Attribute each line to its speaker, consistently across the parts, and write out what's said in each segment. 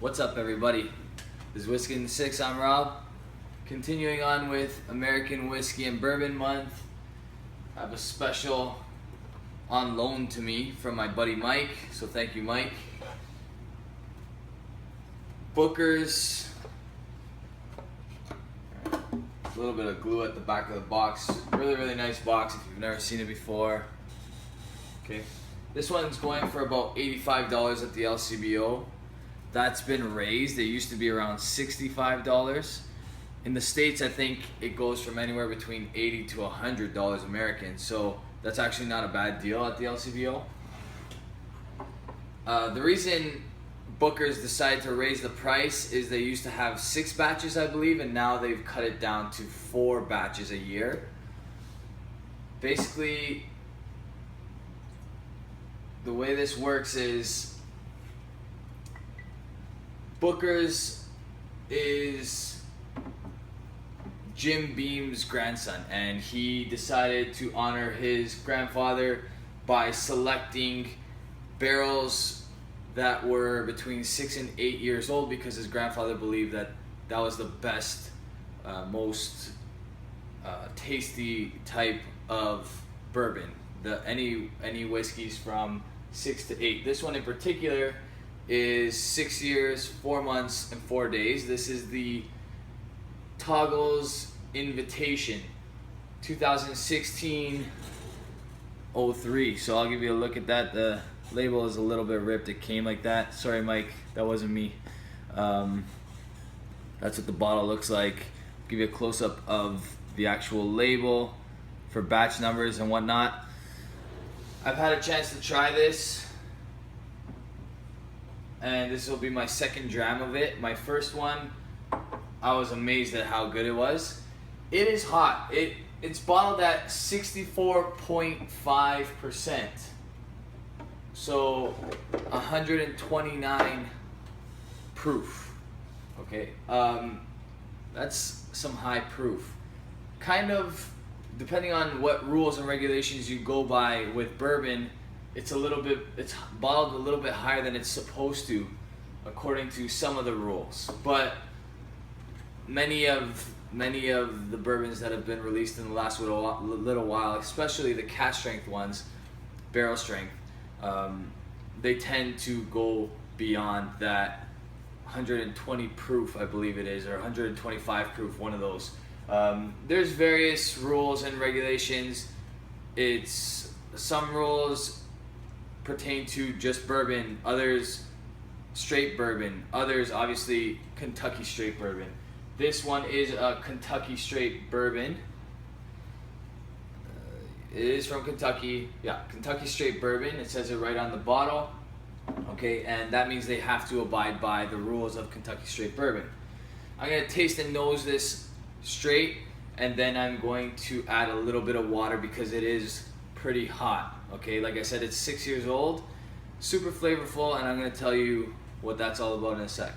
Speaker 1: What's up, everybody? This is Whiskey in the Six. I'm Rob. Continuing on with American Whiskey and Bourbon Month. I have a special on loan to me from my buddy Mike, so thank you, Mike. Booker's. A little bit of glue at the back of the box. Really nice box if you've never seen it before. Okay, this one's going for about $85 at the LCBO. That's been raised. It used to be around $65. In the States, I think it goes from anywhere between $80 to $100 American. So that's actually not a bad deal at the LCBO. The reason Booker's decided to raise the price is they used to have 6 batches, I believe, and now they've cut it down to 4 batches a year. Basically, the way this works is Booker's is Jim Beam's grandson, and he decided to honor his grandfather by selecting barrels that were between 6 and 8 years old because his grandfather believed that that was the best, most tasty type of bourbon. Any whiskeys from 6 to 8. This one in particular is 6 years, 4 months, and 4 days. This is the Toggles Invitation 2016-03. So I'll give you a look at that. The label is a little bit ripped. It came like that. Sorry, Mike, that wasn't me. That's what the bottle looks like. I'll give you a close-up of the actual label for batch numbers and whatnot. I've had a chance to try this, and this will be my second dram of it. My first one, I was amazed at how good it was. It is hot. It's bottled at 64.5%. So 129 proof. Okay, that's some high proof. Kind of, depending on what rules and regulations you go by with bourbon, it's bottled a little bit higher than it's supposed to, according to some of the rules. But many of the bourbons that have been released in the last little while, especially the cask strength ones, barrel strength, they tend to go beyond that 120 proof, I believe it is, or 125 proof, one of those. There's various rules and regulations. Some rules pertain to just bourbon, others straight bourbon, others obviously Kentucky straight bourbon. This one is a Kentucky straight bourbon. It is from Kentucky. Yeah, Kentucky straight bourbon. It says it right on the bottle. Okay, and that means they have to abide by the rules of Kentucky straight bourbon. I'm going to taste and nose this straight, and then I'm going to add a little bit of water because it is pretty hot. Okay, like I said, it's 6 years old, super flavorful, and I'm going to tell you what that's all about in a sec.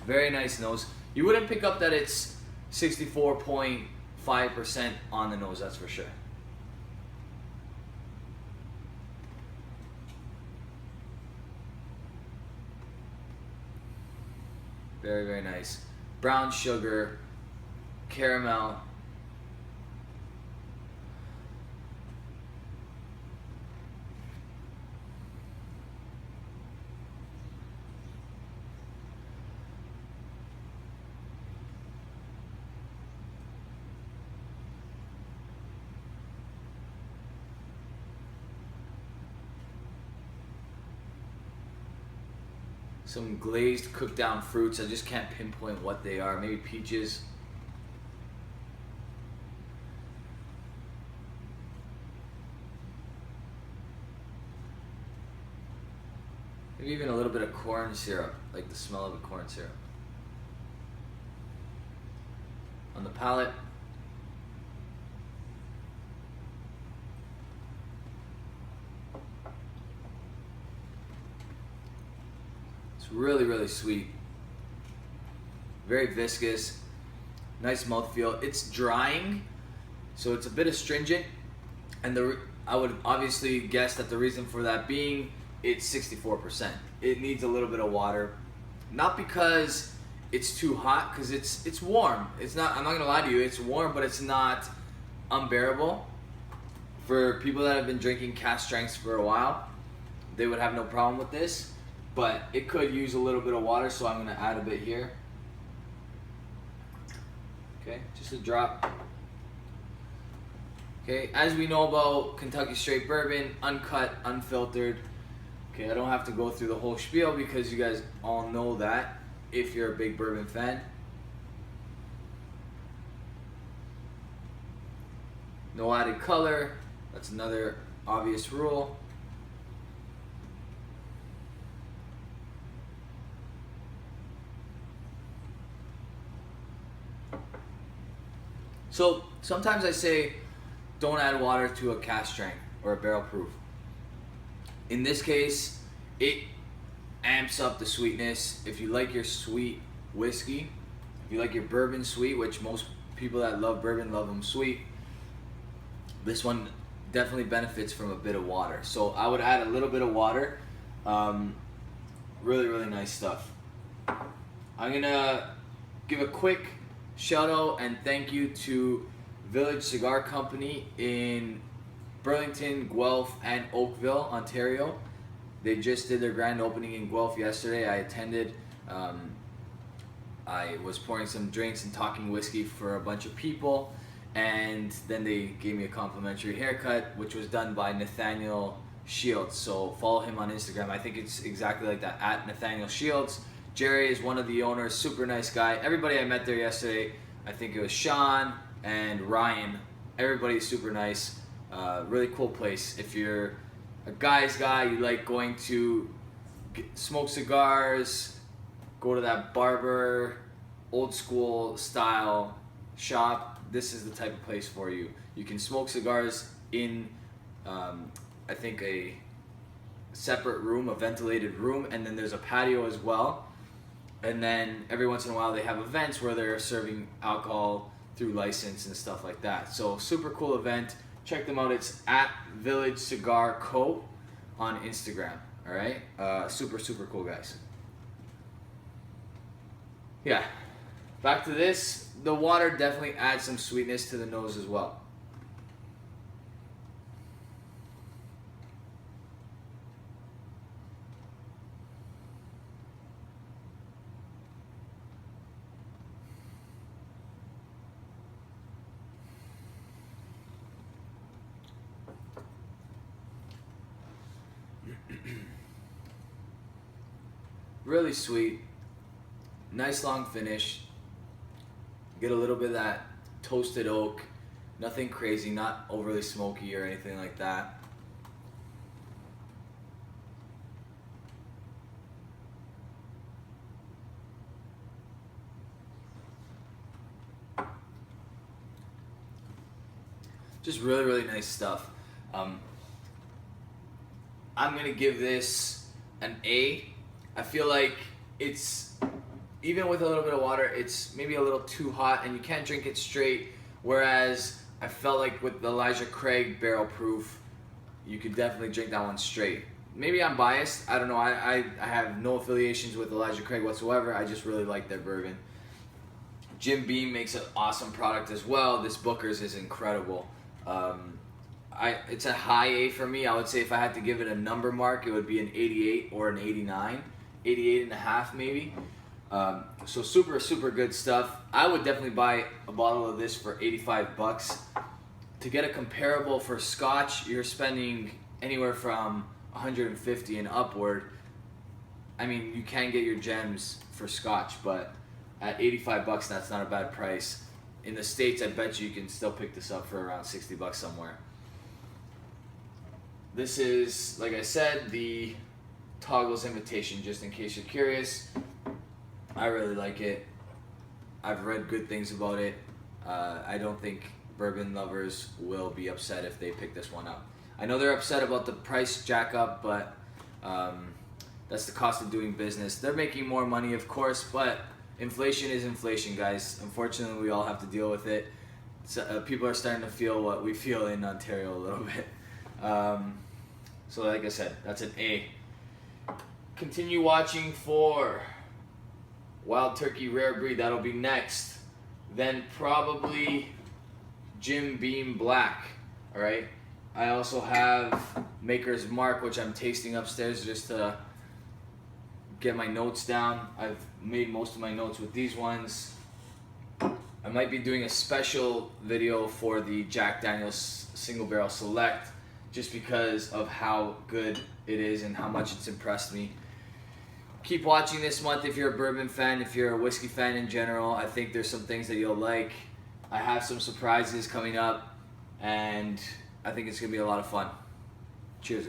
Speaker 1: Very nice nose. You wouldn't pick up that it's 64.5% on the nose, that's for sure. Very nice. Brown sugar, caramel. Some glazed, cooked down fruits. I just can't pinpoint what they are. Maybe peaches. Maybe even a little bit of corn syrup, like the smell of a corn syrup. On the palate, it's really sweet. Very viscous, nice mouthfeel. It's drying, so it's a bit astringent, and I would obviously guess that the reason for that being it's 64%. It needs a little bit of water, not because it's too hot, because it's warm. It's not. I'm not gonna lie to you. It's warm, but it's not unbearable. For people that have been drinking cask strengths for a while, they would have no problem with this, but it could use a little bit of water, so I'm gonna add a bit here. Okay, just a drop. Okay, as we know about Kentucky straight bourbon, uncut, unfiltered. Okay, I don't have to go through the whole spiel because you guys all know that if you're a big bourbon fan. No added color, that's another obvious rule. So sometimes I say don't add water to a cask strength or a barrel proof. In this case, it amps up the sweetness. If you like your sweet whiskey, if you like your bourbon sweet, which most people that love bourbon love them sweet, this one definitely benefits from a bit of water. So I would add a little bit of water. Really, really nice stuff. I'm gonna give a quick shout out and thank you to Village Cigar Company in Burlington, Guelph, and Oakville, Ontario. They just did their grand opening in Guelph yesterday. I attended. I was pouring some drinks and talking whiskey for a bunch of people, and then they gave me a complimentary haircut, which was done by Nathaniel Shields. So follow him on Instagram. I think it's exactly like that, at Nathaniel Shields. Jerry is one of the owners, super nice guy. Everybody I met there yesterday, I think it was Sean and Ryan, everybody's super nice. Really cool place. If you're a guy's guy, you like going to smoke cigars, go to that barber, old school style shop, this is the type of place for you. You can smoke cigars in, I think, a separate room, a ventilated room, and then there's a patio as well. And then every once in a while they have events where they're serving alcohol through license and stuff like that. So super cool event. Check them out. It's at Village Cigar Co. on Instagram. All right, super cool guys. Yeah, back to this. The water definitely adds some sweetness to the nose as well. Really sweet, nice long finish. Get a little bit of that toasted oak, nothing crazy, not overly smoky or anything like that. Just really, really nice stuff. I'm gonna give this an A. I feel like it's, even with a little bit of water, it's maybe a little too hot and you can't drink it straight. Whereas I felt like with the Elijah Craig barrel proof, you could definitely drink that one straight. Maybe I'm biased, I don't know. I have no affiliations with Elijah Craig whatsoever. I just really like their bourbon. Jim Beam makes an awesome product as well. This Booker's is incredible. It's a high A for me. I would say if I had to give it a number mark, it would be an 88 or an 89. 88 and a half maybe. So super good stuff. I would definitely buy a bottle of this for 85 bucks. To get a comparable for Scotch, you're spending anywhere from 150 and upward. I mean, you can get your gems for Scotch, but at 85 bucks, that's not a bad price. In the States, I bet you can still pick this up for around 60 bucks somewhere. This is, like I said, the Toggles Invitation, just in case you're curious. I really like it. I've read good things about it. I don't think bourbon lovers will be upset if they pick this one up. I know they're upset about the price jack up, but that's the cost of doing business. They're making more money, of course, but inflation is inflation, guys. Unfortunately, we all have to deal with it. So, people are starting to feel what we feel in Ontario a little bit. So like I said, that's an A. continue watching for Wild Turkey Rare Breed. That'll be next. Then probably Jim Beam Black. All right. I also have Maker's Mark, which I'm tasting upstairs just to get my notes down. I've made most of my notes with these ones. I might be doing a special video for the Jack Daniel's Single Barrel Select just because of how good it is and how much it's impressed me. Keep watching this month if you're a bourbon fan, if you're a whiskey fan in general. I think there's some things that you'll like. I have some surprises coming up, and I think it's going to be a lot of fun. Cheers, guys.